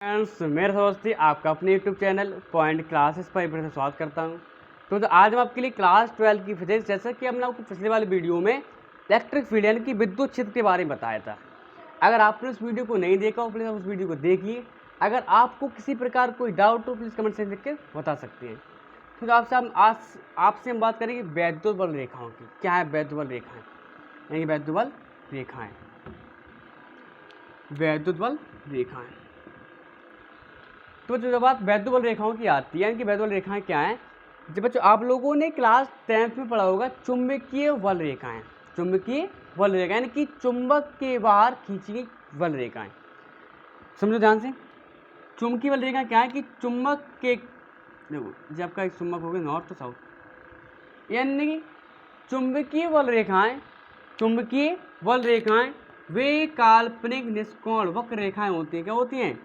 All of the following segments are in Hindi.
फ्रेंड्स, मेरे दोस्ती आपका अपने यूट्यूब चैनल पॉइंट क्लासेस पर फिर से स्वागत करता हूं। तो आज हम आपके लिए क्लास 12 की फिजिक्स, जैसा कि हमने आपको पिछले वाले वीडियो में इलेक्ट्रिक फील्ड यानी कि विद्युत क्षेत्र के बारे में बताया था। अगर आपने उस वीडियो को नहीं देखा हो, प्लीज़ उस वीडियो को देखिए। अगर आपको किसी प्रकार कोई डाउट हो, प्लीज़ कमेंट सेक्शन लिख के बता सकते हैं। तो आपसे हम बात करेंगे वैद्युत बल रेखाओं की। क्या है वैद्युत बल रेखाएँ? यानी वैद्युत बल रेखाएँ, वैद्युत बल रेखाएँ। तो जो बात वैद्युत बल रेखाओं की आती है, इनकी वैद्युत बल रेखाएं क्या हैं? जब बच्चों आप लोगों ने क्लास 10th में पढ़ा होगा चुंबकीय बल रेखाएं। चुंबकीय बल रेखाएं यानी कि चुंबक के बाहर खींची गई बल रेखाएं। समझो ध्यान से, चुंबकीय बल रेखा क्या है कि चुंबक के देखो, जब आपका एक चुंबक होगा नॉर्थ तो साउथ, यानी कि चुंबकीय बल रेखाएं, चुंबकीय बल रेखाएं वे काल्पनिक निष्कोण वक्र रेखाएं होती हैं। क्या होती हैं?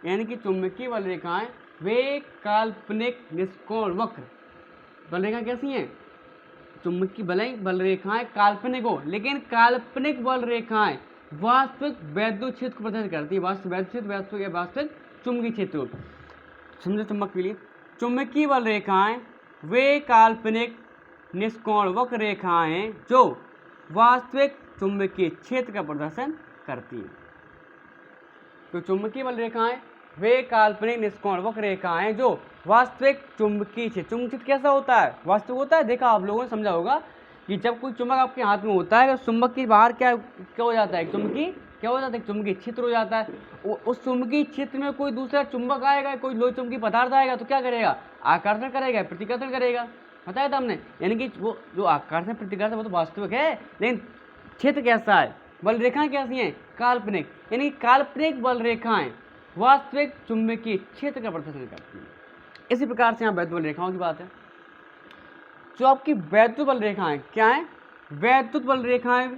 यानी कि चुंबकीय बल रेखाएं वे काल्पनिक निष्कोण वक्र बल रेखाएं कैसी हैं? चुंबकीय बल रेखाएं काल्पनिक हो, लेकिन काल्पनिक बल रेखाएं वास्तविक वैद्युत क्षेत्र को प्रदर्शित करती है। वास्तविक चुंबकीय क्षेत्र। समझो चुंबक के लिए, चुंबकीय बल रेखाएं वे काल्पनिक निष्कोण वक्र रेखाएं जो वास्तविक चुंबकीय क्षेत्र का प्रदर्शन करती हैं। तो चुंबकीय बल रेखाएं वे काल्पनिक निष्कोण वक्र रेखाएं जो वास्तविक चुंबकीय क्षेत्र कैसा होता है? वास्तविक होता है। देखा आप लोगों ने समझा होगा कि जब कोई चुंबक आपके हाथ में होता है तो चुंबक के बाहर क्या हो जाता है? चुंबकीय क्षेत्र हो जाता है। उस चुंबकीय क्षेत्र में कोई दूसरा चुंबक आएगा, कोई लोह चुंबकीय पदार्थ आएगा तो क्या करेगा? आकर्षण करेगा, प्रतिकर्षण करेगा। बताया था हमने। यानी कि वो जो आकर्षण प्रतिकर्षण वो तो वास्तविक है, लेकिन क्षेत्र कैसा है? बल रेखाएं कैसी हैं? काल्पनिक। यानी काल्पनिक बल रेखाएं वास्तविक चुंबकीय क्षेत्र का प्रदर्शन करती हैं। इसी प्रकार से यहाँ वैद्युत बल रेखाओं की बात है। जो आपकी वैद्युत बल रेखाएं क्या है? वैद्युत बल रेखाएं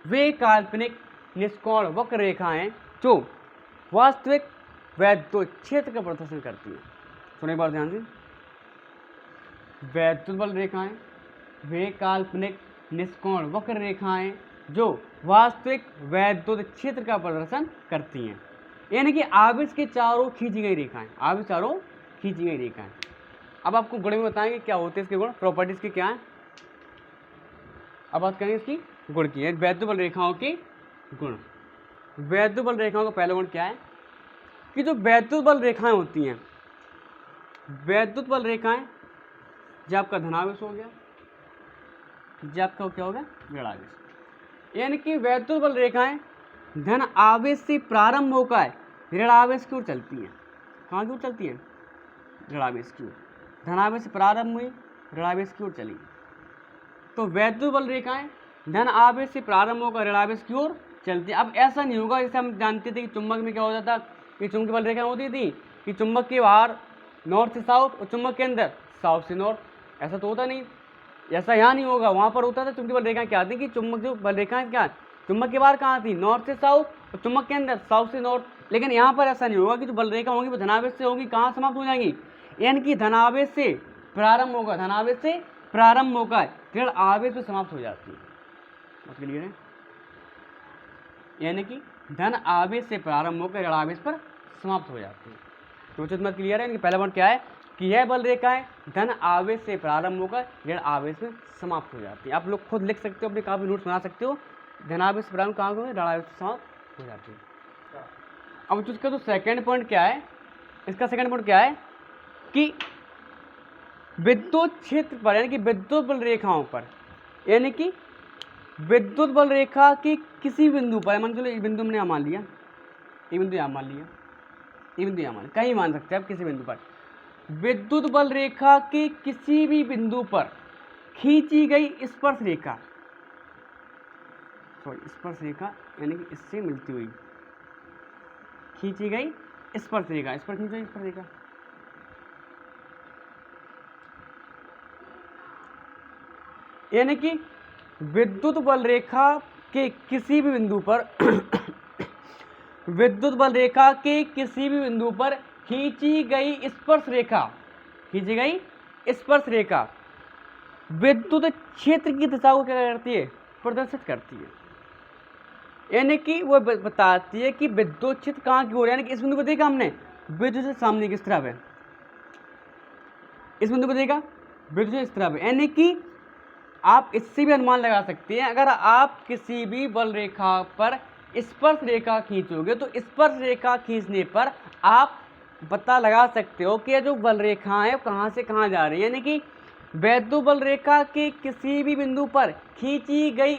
वे काल्पनिक निष्कोण वक्र रेखाएं जो वास्तविक वैद्युत क्षेत्र का प्रदर्शन करती हैं। सुनिए एक बार ध्यान से, वैद्युत बल रेखाएं वे काल्पनिक निष्कोण वक्र रेखाएं जो वास्तविक वैद्युत क्षेत्र का प्रदर्शन करती हैं। यानी कि आवेश के चारों खींची गई रेखाएं, आवेश चारों खींची गई रेखाएं। अब आपको गुण में बताएंगे क्या होते हैं इसके गुण, प्रॉपर्टीज के क्या हैं। अब बात करेंगे इसकी गुण की, वैद्युत बल रेखाओं के गुण। वैद्युत बल रेखाओं का पहला गुण क्या है कि जो वैद्युत बल रेखाएं होती हैं, वैद्युत बल रेखाएं जब आपका धनावेश हो गया, जब आपका क्या हो गया? ऋणावेश। यानी कि वैद्युत बल रेखाएं धन आवेश से प्रारंभ होकर ऋण आवेश की ओर चलती हैं। कहाँ की ओर चलती हैं? ऋणावेश की ओर। धनावेश से प्रारंभ हुई, ऋणावेश की ओर चली। तो वैद्युत बल रेखाएं धन आवेश से प्रारंभ होकर ऋणावेश की ओर चलती है। अब ऐसा नहीं होगा जैसे हम जानते थे कि चुंबक में क्या हो जाता कि चुंबकीय बल रेखाएं होती थी कि चुंबक के बाहर नॉर्थ से साउथ और चुंबक के अंदर साउथ से नॉर्थ। ऐसा तो होता नहीं, ऐसा यहाँ नहीं होगा। वहाँ पर होता था चुंबकीय बल रेखाएं क्या थी कि चुंबक जो बल रेखाएं क्या, चुंबक के बाहर कहाँ थी? नॉर्थ से साउथ और चुंबक के अंदर साउथ से नॉर्थ। लेकिन यहाँ पर ऐसा नहीं होगा कि जो बल रेखा होंगी वो धनावेश से होगी, कहाँ समाप्त हो जाएंगी? यानी कि धनावेश से प्रारंभ होगा, धनावेश से प्रारंभ होकर ऋण आवेश में समाप्त हो जाती है। बात क्लियर है? यानी कि धन आवेश से प्रारंभ होकर ऋण आवेश पर समाप्त हो जाती है। तो चीज मत क्लियर है कि पहला पॉइंट क्या है कि यह बल रेखाएं धन आवेश से प्रारंभ होकर ऋण आवेश में समाप्त हो जाती है। आप लोग खुद लिख सकते हो, अपने काफी नोट्स बना सकते हो। धनावेश प्रारंभ कहाँ हो? ऋण आवेश से समाप्त हो जाती है। अब इसका तो सेकंड पॉइंट क्या है? इसका सेकंड पॉइंट क्या है कि विद्युत क्षेत्र पर यानी कि विद्युत बल रेखाओं पर, यानी कि विद्युत बल रेखा की किसी बिंदु पर, मान चलो एक बिंदु हमने यहाँ मान लिया, एक बिंदु यहाँ मान लिया, एक बिंदु यहाँ मान, कहीं मान सकते हैं आप किसी बिंदु पर, विद्युत बल रेखा के किसी भी बिंदु पर खींची गई स्पर्श रेखा, स्पर्श रेखा यानी कि इससे मिलती हुई खींची गई स्पर्श रेखा, स्पर्श रेखा यानी कि विद्युत बल रेखा के किसी भी बिंदु पर विद्युत बल रेखा के किसी भी बिंदु पर खींची गई स्पर्श रेखा, खींची गई स्पर्श रेखा विद्युत क्षेत्र की दिशा को क्या करती है? प्रदर्शित करती है। यानी कि वो बताती है कि विद्युत क्षेत्र कहाँ की ओर, यानी कि इस बिंदु पर देखा हमने विद्युत से सामने किस तरफ है, इस बिंदु पर देखा विद्युत से इस तरफ है। यानी कि आप इससे भी अनुमान लगा सकते हैं, अगर आप किसी भी बल रेखा पर स्पर्श रेखा खींचोगे तो स्पर्श रेखा खींचने पर आप पता लगा सकते हो कि ये जो बल रेखा है कहाँ से कहाँ जा रही है। यानी कि वैद्युत बल रेखा के किसी भी बिंदु पर खींची गई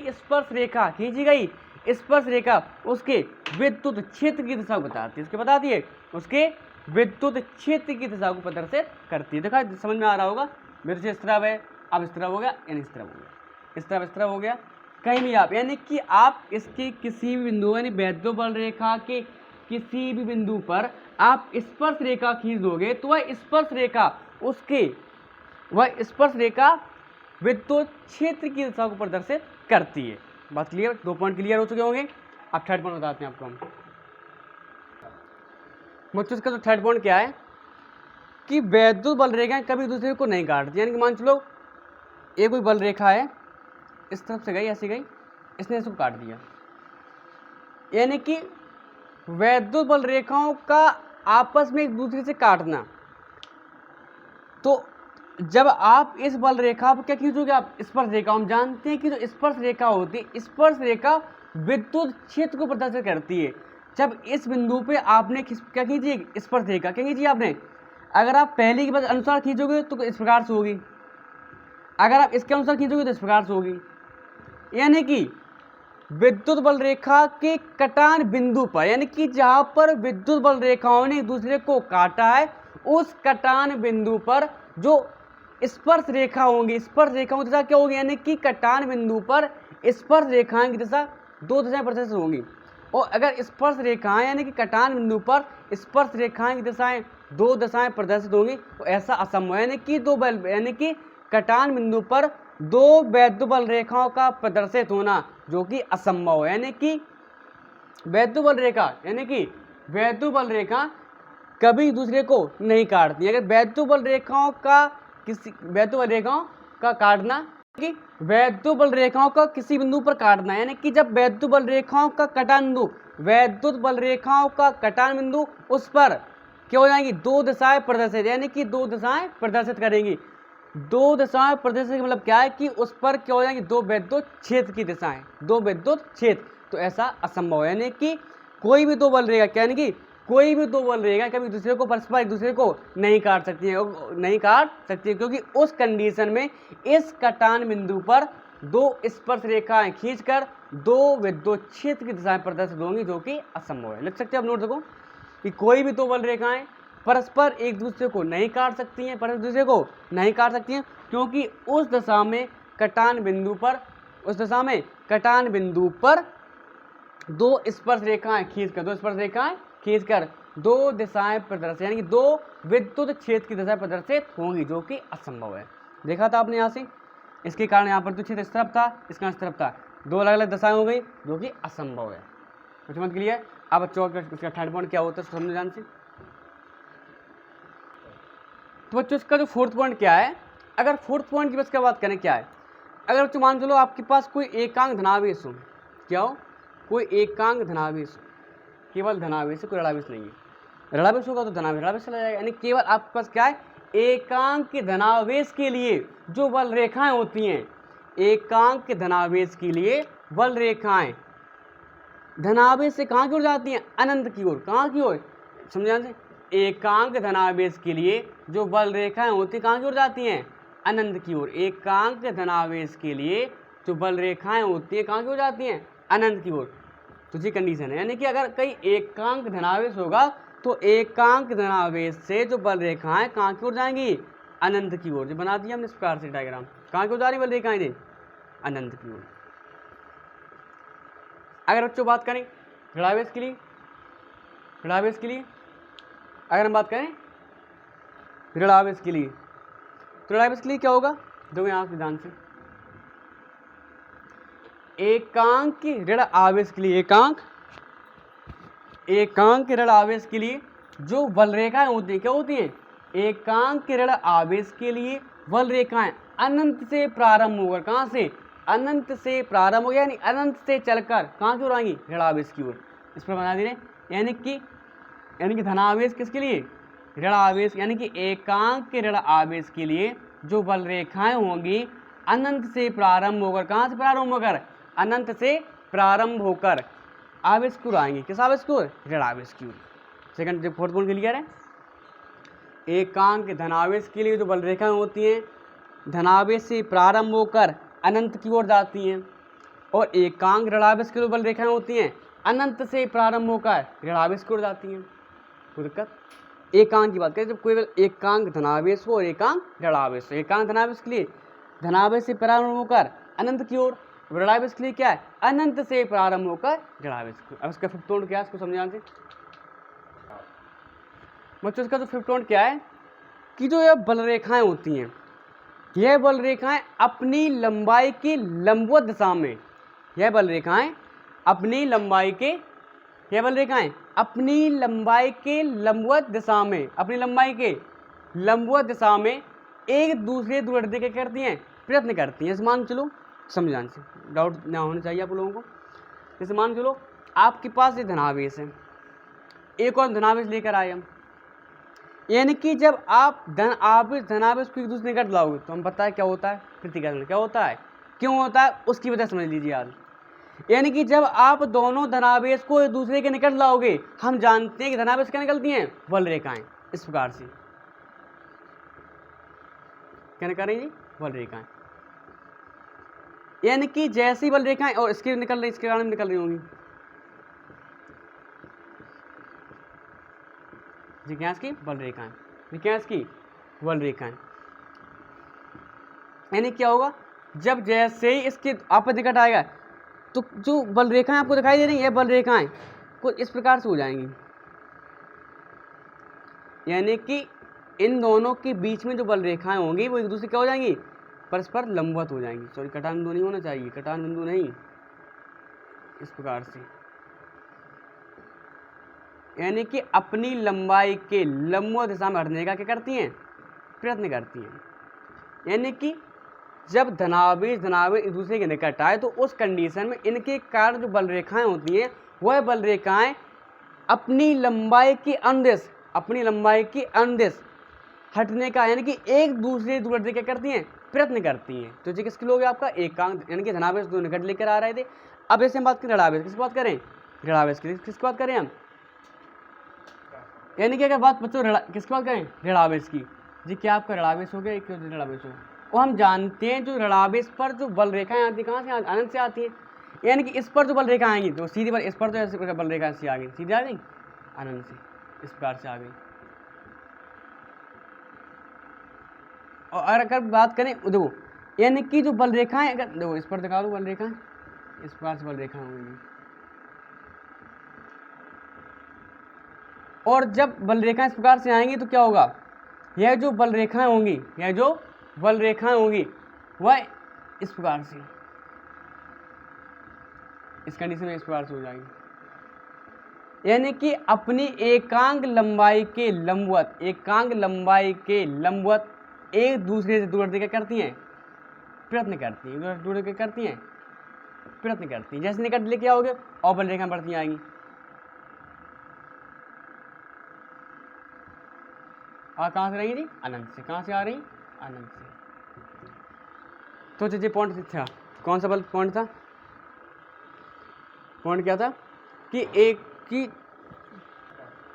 स्पर्श रेखा उसके विद्युत क्षेत्र की दिशा को बताती है, उसके बताती है उसके विद्युत क्षेत्र की दिशा को प्रदर्शित करती है। देखा समझ में आ रहा होगा, मेरे से इस तरफ है, अब इस तरफ हो गया, यानी इस तरफ हो गया, इस तरफ हो गया, कहीं भी आप, यानी कि आप इसके किसी भी बिंदु यानी वैद्युत बल रेखा के किसी भी बिंदु पर आप स्पर्श रेखा खींच दोगे तो वह स्पर्श रेखा विद्युत क्षेत्र की दिशा को प्रदर्शित करती है। बात क्लियर, 2 पॉइंट क्लियर हो चुके होंगे। अब थर्ड पॉइंट बताते हैं आपको हम। मुझे इसका जो थर्ड पॉइंट क्या है कि वैद्युत बल रेखाएं कभी दूसरे को नहीं काटती। यानी कि मान चलो ये कोई बल रेखा है, इस तरफ से गई, ऐसी गई, इसने इसको काट दिया। यानी कि वैद्युत बल रेखाओं का आपस में एक दूसरे से काटना, तो जब आप इस बल रेखा पर क्या खींचोगे, आप स्पर्श रेखा, हम जानते हैं कि जो स्पर्श रेखा होती है, स्पर्श रेखा विद्युत क्षेत्र को प्रदर्शित करती है। जब इस बिंदु पे आपने क्या खींची, स्पर्श रेखा क्या खींची आपने, अगर आप पहले के अनुसार खींचोगे तो इस प्रकार से होगी, अगर आप इसके अनुसार खींचोगे तो इस प्रकार से होगी। यानी कि विद्युत बल रेखा के कटान बिंदु पर, यानी कि जहां पर विद्युत बल रेखाओं ने एक दूसरे को काटा है, उस कटान बिंदु पर जो स्पर्श रेखा होंगी, स्पर्श रेखाओं की दिशा क्या होगी, यानी कि कटान बिंदु पर स्पर्श रेखाएं की दिशा 2 दिशाएं प्रदर्शित होंगी। और अगर स्पर्श रेखाएं यानी कि कटान बिंदु पर स्पर्श रेखाएं की दिशाएं 2 दिशाएं प्रदर्शित होंगी, तो ऐसा असंभव है। यानी कि कटान बिंदु पर 2 वैद्युत बल रेखाओं का प्रदर्शित होना जो कि असंभव है। यानी कि वैद्युत बल रेखा कभी दूसरे को नहीं काटती। अगर वैद्युत बल रेखाओं का किसी बिंदु पर काटना, यानी कि जब वैद्युत बल रेखाओं का कटान बिंदु उस पर क्या हो जाएंगी, 2 दिशाएं प्रदर्शित, यानी कि 2 दिशाएं प्रदर्शित करेंगी। 2 दिशाएं प्रदर्शित मतलब क्या है कि उस पर क्या हो जाएंगी, 2 विद्युत क्षेत्र की दिशाएं, 2 विद्युत क्षेत्र, तो ऐसा असंभव है। यानी कि कोई भी 2 बल रेखा, यानी कि कोई भी 2 बल रेखा कभी दूसरे को परस्पर एक दूसरे को नहीं काट सकती है, क्योंकि उस कंडीशन में इस कटान बिंदु पर 2 स्पर्श रेखाएं खींचकर 2 विद्युत क्षेत्र की दिशाएं प्रदर्शित होंगी जो कि असंभव है। लिख सकते हैं, आप नोट देखो कि कोई भी 2 बल रेखाएं परस्पर एक दूसरे को नहीं काट सकती हैं, क्योंकि उस दिशा में कटान बिंदु पर 2 स्पर्श रेखाएं खींचकर 2 दिशाएं प्रदर्शित, यानी कि 2 विद्युत क्षेत्र की दिशाएं प्रदर्शित होंगी जो कि असंभव है। देखा था आपने यहाँ से, इसके कारण यहाँ पर तो क्षेत्र इस तरफ था, इसका इस तरफ था, 2 अलग अलग दिशाएं हो गई जो कि असंभव है। कुछ मत क्लियर। अब बच्चों इसका थर्ड पॉइंट क्या होता है समझ जान से। तो बच्चों इसका जो 4th पॉइंट क्या है, अगर 4th पॉइंट की बस क्या बात करें, क्या है, अगर बच्चों मान चलो आपके पास कोई एकांक धनावेश हो, क्या हो, कोई एकांक धनावेश हो, केवल धनावेश है, कोई ऋणावेश नहीं है, ऋणावेश होगा तो ऋणावेश चला जाएगा। यानी केवल आपके पास क्या है, एकांक धनावेश के लिए जो बल रेखाएं होती हैं, एकांक धनावेश के लिए बल रेखाएं धनावेश से कहाँ की ओर जाती हैं, अनंत की ओर। कहाँ की ओर, समझ से, एकांक धनावेश के लिए जो बल रेखाएं होती हैं कहाँ की ओर जाती हैं, अनंत की ओर। एकांक धनावेश के लिए जो बल रेखाएं होती हैं कहाँ की ओर जाती हैं, अनंत की ओर। तो ये कंडीशन है, यानी कि अगर कहीं एकांक धनावेश होगा तो एकांक धनावेश से जो बल रेखाएं कहाँ की ओर जाएंगी, अनंत की ओर। जो बना दिया हमने इस प्रकार से डायग्राम, कहाँ की ओर जा रही बल रेखाएं, दे अनंत की ओर। अगर बच्चों बात करें ऋणावेश के लिए, अगर हम बात करें ऋणावेश के लिए, तो ऋणावेश के लिए क्या होगा, दो यहाँ से ध्यान से, एकांक ऋण आवेश के लिए, एकांक ऋण आवेश के लिए जो बल रेखाएं होती हैं क्या होती हैं, एकांक ऋण आवेश के लिए बल रेखाएं अनंत से प्रारंभ होकर, कहाँ से, अनंत से प्रारंभ हो, यानी अनंत से चलकर कहाँ की ओर आएंगी, ऋणावेश की ओर। इस पर बना दे, यानी कि धनावेश किसके लिए, ऋण आवेश, यानी कि एकांक के ऋण आवेश के लिए जो बल रेखाएं होंगी अनंत से प्रारंभ होकर, कहाँ से प्रारंभ होकर, अनंत से प्रारंभ होकर आवेश की ओर आएंगी। किस आवेश की ओर, ऋण आवेश की ओर। सेकंड जो फोर्थ पॉइंट क्लियर है, एकांक धनावेश के लिए जो बल रेखाएं होती हैं धनावेश से प्रारंभ होकर अनंत की ओर जाती हैं, और एकांक ऋणावेश के लिए बल रेखाएं होती हैं अनंत से प्रारंभ होकर ऋणावेश की ओर जाती हैं। कोई दिक्कत, एकांक की बात करें जब कोई एकांक धनावेश हो और एकांक ऋणावेश हो, एकांक धनावेश के लिए धनावेश से प्रारंभ होकर अनंत की ओर, ऋणावेश के लिए क्या है, अनंत से प्रारंभ होकर ऋणावेश की ओर। अब इसका फिफ्थ पॉइंट क्या है, इसको समझाने से बच्चों, इसका जो फिफ्थ पॉइंट क्या है कि जो यह बल रेखाएं होती हैं, यह बल रेखाएं अपनी लंबाई की लंबवत दिशा में, यह बल रेखाएं अपनी लंबाई के, यह बल रेखाएं अपनी लंबाई के लंबवत दिशा में, अपनी लंबाई के लंबवत दिशा में एक दूसरे दूरवर्ती क्या करती हैं, प्रयत्न करती हैं। जैसे मान चलो, समझाने से डाउट ना होना चाहिए आप लोगों को। जैसे मान चलो आपके पास ये धनावेश है, एक और धनावेश लेकर आए हम, यानी कि जब आप धनावेश को एक दूसरे निकट लाओगे तो हम पता है क्या होता है, प्रतिकरण क्या होता है, क्यों होता है, उसकी वजह समझ लीजिए आज। यानी कि जब आप दोनों धनावेश को एक दूसरे के निकट लाओगे, हम जानते हैं कि धनावेश क्या निकलती हैं, बल रेखाएं, इस प्रकार से क्या निकलेंगी, बल रेखाएं। यानी कि जैसी बल रेखाएं और इसके निकल रही, इसके कारण निकल रही होंगी, जिज्ञास की बल रेखाएं, विज्ञास की बल रेखाएं। यानी क्या होगा, जब जैसे ही इसके आप निकट आएगा तो जो बल रेखाएं आपको दिखाई दे रही है, बल रेखाएं कुछ इस प्रकार से हो जाएंगी, यानी कि इन दोनों के बीच में जो बल रेखाएं होंगी वो एक दूसरे क्या हो जाएंगी, परस्पर लंबवत हो जाएंगी। सॉरी, कटान बिंदु नहीं होना चाहिए, कटान बिंदु नहीं, इस प्रकार से, यानी कि अपनी लंबाई के लंबवत दिशा में हटने का क्या करती हैं, प्रयत्न करती हैं। यानी कि जब धनावेश एक दूसरे के निकट आए तो उस कंडीशन में इनके कारण जो बल रेखाएं होती हैं वह बल रेखाएं अपनी लंबाई की अनुदिश, अपनी लंबाई की अनुदिश हटने का, यानी कि एक दूसरे दूरवर्ती क्या करती हैं, प्रयत्न करती हैं। तो जी किसके लोग आपका एकांक, यानी कि धनावेश दो निकट लेकर आ रहे थे। अब ऐसे हम बात करें ऋणावेश, किसकी बात करें, ऋणावेश की, किसकी बात करें हम, यानी कि अगर बात बच्चों किसकी बात करें, ऋणावेश की। जी क्या आपका ऋणावेश हो गया, एक ऋणावेश हो, वो हम जानते हैं जो ऋणावेश पर जो बल रेखाएं आती कहाँ से, अनंत से आती है। यानी कि इस पर जो बल रेखा आएंगी तो सीधी बल, इस पर तो ऐसे बल रेखा से आ गई, सीधी आ गई अनंत से, इस प्रकार से आ गई। और अगर बात करें देखो, यानी कि जो बल रेखाएं, अगर देखो इस पर दिखा दो बल रेखाएं, इस प्रकार से बल रेखाएं होंगी, और जब बल रेखाएं इस प्रकार से आएंगी तो क्या होगा, यह जो बल रेखाएं होंगी, यह जो बल रेखाएं होंगी वह इस प्रकार से, इस कंडीशन में इस प्रकार से हो जाएगी। यानी कि अपनी एकांक लंबाई के लंबवत, एकांक लंबाई के लंबवत एक दूसरे से दूरवर्ती क्या करती हैं, प्रयत्न करती हैं, दूर क्या करती हैं, प्रयत्न करती हैं। जैसे निकट लेके आओगे और बल रेखाएं बढ़ती आएंगी। और कहाँ से रहेंगी जी, अनंत से, कहाँ से आ रही, अनंत से। तो चलिए पॉइंट था, कौन सा बल पॉइंट था, पॉइंट क्या था कि एक की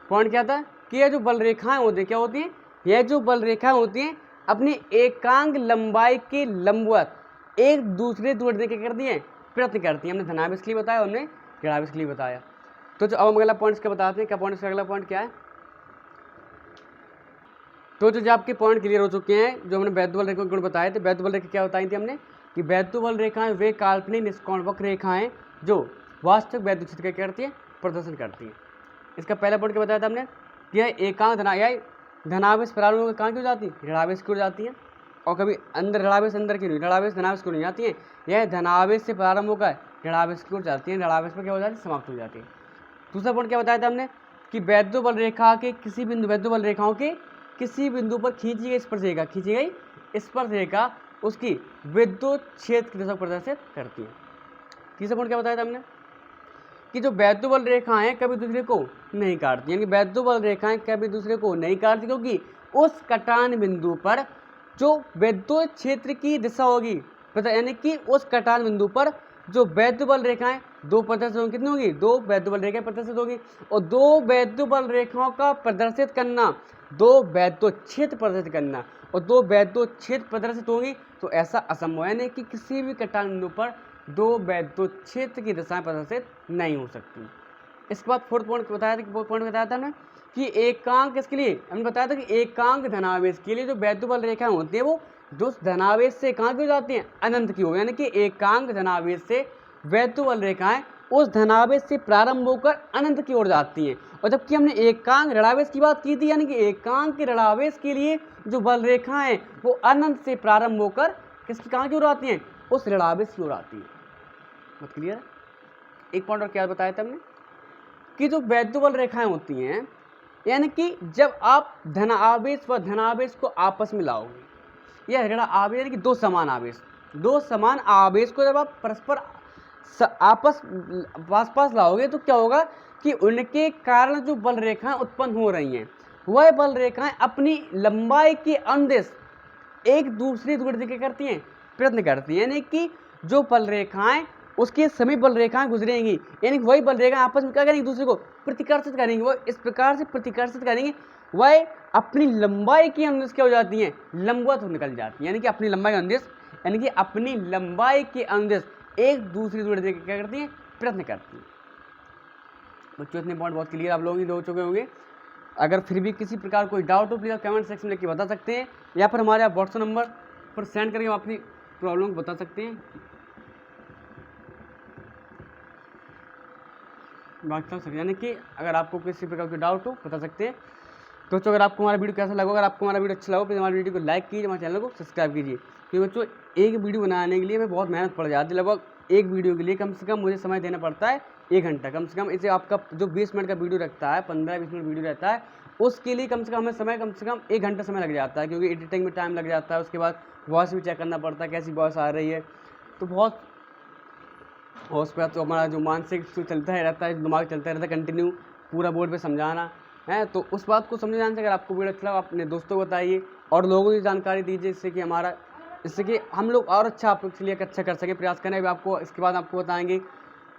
पॉइंट क्या था कि यह जो बल रेखाएं होती हैं क्या होती हैं, यह जो बल रेखाएं होती हैं अपनी एकांक लंबाई के लंबवत एक दूसरे दूरवर्ती क्या करती हैं, प्रयत्न करती हैं। हमने धनावेश के लिए बताया, हमने ऋणावेश के लिए बताया। तो जो अब हम अगला पॉइंट क्या बताते हैं, क्या पॉइंट का अगला पॉइंट क्या है। तो जो आपके पॉइंट क्लियर हो चुके हैं, जो हमने वैद्युत बल रेखा गुण बताए थे। वैद्युत बल रेखा क्या बताई थी हमने कि वैद्युत बल रेखाएं वे काल्पनिक निष्कोण वक्र रेखाएं जो वास्तविक वैद्युत क्षेत्र क्या करती है, प्रदर्शन करती है। इसका पहला पॉइंट क्या बताया था हमने कि यह एकांक धनावेश प्रारंभ कहाँ की हो जाती है, ऋणावेश की हो जाती है, और कभी अंदर ऋणावेश अंदर की नहीं, ऋणावेश धनावेश की नहीं जाती है। यह धनावेश से प्रारंभ होकर ऋणावेश की ओर जाती है, ऋणावेश पर क्या हो जाती है, समाप्त हो जाती है। दूसरा पॉइंट क्या बताया था हमने कि वैद्युत बल रेखा के किसी बिंदु, वैद्युत बल रेखाओं के किसी बिंदु पर खींची गई स्पर्श रेखा उसकी विद्युत क्षेत्र की दिशा को प्रदर्शित करती है। तीसरा पॉइंट क्या बताया था हमने कि जो वैद्युत बल रेखाएं कभी दूसरे को नहीं काटती, यानी वैद्युत बल रेखाएं कभी दूसरे को नहीं काटती, क्योंकि उस कटान बिंदु पर जो विद्युत क्षेत्र की दिशा होगी, पता यानी कि उस कटान बिंदु पर जो वैद्युत बल रेखाएं दो प्रदर्शित होंगी, कितनी होगी, दो वैद्युत बल रेखाएं प्रदर्शित होगी, और दो वैद्युत बल रेखाओं का प्रदर्शित करना, दो वैद्युत क्षेत्र प्रदर्शित करना और दो वैद्युत क्षेत्र प्रदर्शित होगी, तो ऐसा असंभव है कि किसी भी कटान बिंदु पर दो वैद्युत क्षेत्र की दिशाएं प्रदर्शित नहीं हो सकती। इसके बाद फोर्थ पॉइंट बताया था हमने कि एकांक इसके लिए हमने बताया था कि एकांक धनावेश के लिए जो वैद्युत बल रेखाएं होती हैं वो जो धनावेश से कहाँ की हो जाती हैं, अनंत की हो, यानी कि एकांक धनावेश से वैद्युत बल रेखाएं उस धनावेश से प्रारंभ होकर अनंत की ओर जाती हैं। और जबकि हमने एकांक ऋणावेश की बात की थी, यानी कि एकांक के ऋणावेश के लिए जो बल रेखाएं वो अनंत से प्रारंभ होकर किसकी कहाँ की ओर आती हैं, उस ऋणावेश की ओर आती है। बात क्लियर है। एक पॉइंट और क्या बताया था हमने कि जो वैद्युत बल रेखाएं होती हैं, यानी कि जब आप धनावेश व धनावेश को आपस में लाओगे, यह ऋण आवेश यानी कि दो समान आवेश को जब आप परस्पर आपस पास लाओगे तो क्या होगा कि उनके कारण जो बल रेखाएं उत्पन्न हो रही हैं वह बल रेखाएं अपनी लंबाई के अनुदिश एक दूसरे की क्या करती हैं, प्रयत्न करती हैं, यानी कि जो बल रेखाएं उसके समीप बल रेखाएं गुजरेंगी, यानी वही बल रेखाएं आपस में क्या करेंगी, दूसरे को प्रतिकर्षित करेंगी, वह इस प्रकार से प्रतिकर्षित करेंगी, वह अपनी लंबाई की अनुदिश क्या हो जाती हैं, लंबवत निकल जाती हैं, यानी कि अपनी लंबाई अनुदिश यानी कि अपनी लंबाई के अनुदिश एक दूसरी दूरी क्या करती हैं, प्रयत्न करती हैं। बच्चों इतने पॉइंट बहुत क्लियर आप लोग ही हो चुके होंगे। अगर फिर भी किसी प्रकार कोई डाउट हो प्लीज़ कमेंट सेक्शन में लिख के बता सकते हैं, या फिर हमारे आप व्हाट्सएप नंबर पर सेंड करके अपनी प्रॉब्लम को बता सकते हैं। यानी कि अगर आपको किसी प्रकार की डाउट हो बता सकते हैं। तो बच्चों अगर आपको हमारा वीडियो कैसा लगा, अगर आपको हमारा वीडियो अच्छा लगा, प्लीज़ हमारे वीडियो को लाइक कीजिए, हमारे चैनल को सब्सक्राइब कीजिए, क्योंकि बच्चों एक वीडियो बनाने के लिए हमें बहुत मेहनत पड़ जाती है। लगभग एक वीडियो के लिए कम से कम मुझे समय देना पड़ता है 1 घंटा कम से कम। इसे आपका जो 20 मिनट का वीडियो रखता है, 15-20 मिनट वीडियो रहता है, उसके लिए कम से कम हमें समय कम से कम 1 घंटा समय लग जाता है, क्योंकि एडिटिंग में टाइम लग जाता है, उसके बाद वॉइस भी चेक करना पड़ता है कैसी वॉइस आ रही है, तो बहुत और उसके बाद तो हमारा जो मानसिक चलता ही रहता है, दिमाग चलता रहता है कंटिन्यू पूरा बोर्ड पे समझाना है। तो उस बात को समझ जाने से अगर आपको वीडियो अच्छा लगा अपने दोस्तों को बताइए और लोगों को जानकारी दीजिए, इससे कि हम लोग और अच्छा आपके लिए अच्छा कर सकें, प्रयास करें। आपको इसके बाद आपको बताएंगे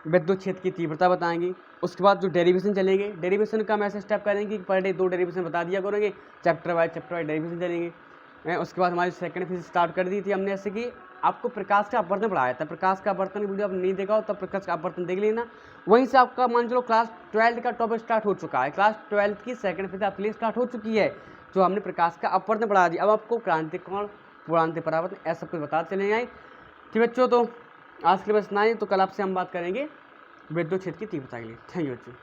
विद्युत क्षेत्र की तीव्रता बताएंगे, उसके बाद जो डेरिवेशन चलेंगे, डेरिवेशन का हम ऐसे स्टेप करेंगे कि पर डे 2 डेरिवेशन बता दिया करेंगे, चैप्टर वाइज डेरिवेशन चलेंगे। उसके बाद हमारी सेकंड फेज स्टार्ट कर दी थी हमने, ऐसे कि आपको प्रकाश का अपवर्तन पढ़ाया था। प्रकाश का अपवर्तन की वीडियो आपने नहीं देखा हो तब प्रकाश का अपवर्तन देख लेना। वहीं से आपका मान चलो क्लास 12 का टॉपिक स्टार्ट हो चुका है, क्लास 12 की सेकंड फेज आपके लिए स्टार्ट हो चुकी है, जो हमने प्रकाश का अपवर्तन पढ़ा दिया। अब आपको क्रांतिक कोण, पूर्णांतिक परावर्तन ऐसा सब कुछ बता चले आए। ठीक बच्चों, तो आज के लिए बस इतना ही, तो कल आपसे हम बात करेंगे विद्युत क्षेत्र की तीव्रता के लिए। थैंक यू बच्चों।